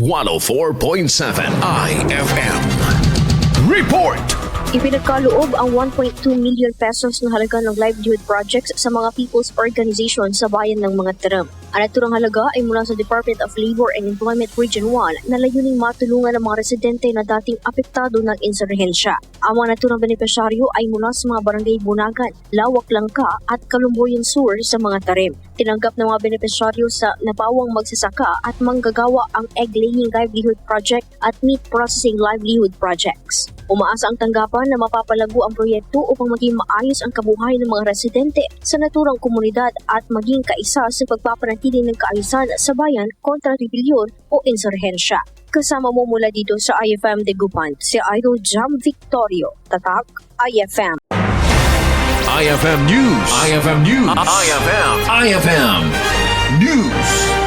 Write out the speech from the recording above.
104.7 IFM. Report! Ipinagkaloob ang 1.2 million pesos na halaga ng livelihood projects sa mga people's organization sa bayan ng Mangatarem. Ang naturang halaga ay mula sa Department of Labor and Employment Region 1 na layuning matulungan ang mga residente na dating apektado ng insurhensya. Ang mga naturang benepisyaryo ay mula sa mga barangay Bunagan, Lawak Langka at Kalumboyan Sur sa Mangatarem. Tinanggap ng mga benepisyaryo sa Napawang Magsasaka at Manggagawa ang Egg Laying Livelihood Project at Meat Processing Livelihood Projects. Umaasa ang tanggapan na mapapalago ang proyekto upang maging maayos ang kabuhayan ng mga residente sa naturang komunidad at maging kaisa sa pagpapanatili ng kaayusan sa bayan kontra rebelyon o insurhensya. Kasama mo mula dito sa IFM Degupan, si Idol Jam Victorio, Tatak, IFM. IFM News. IFM News. IFM News.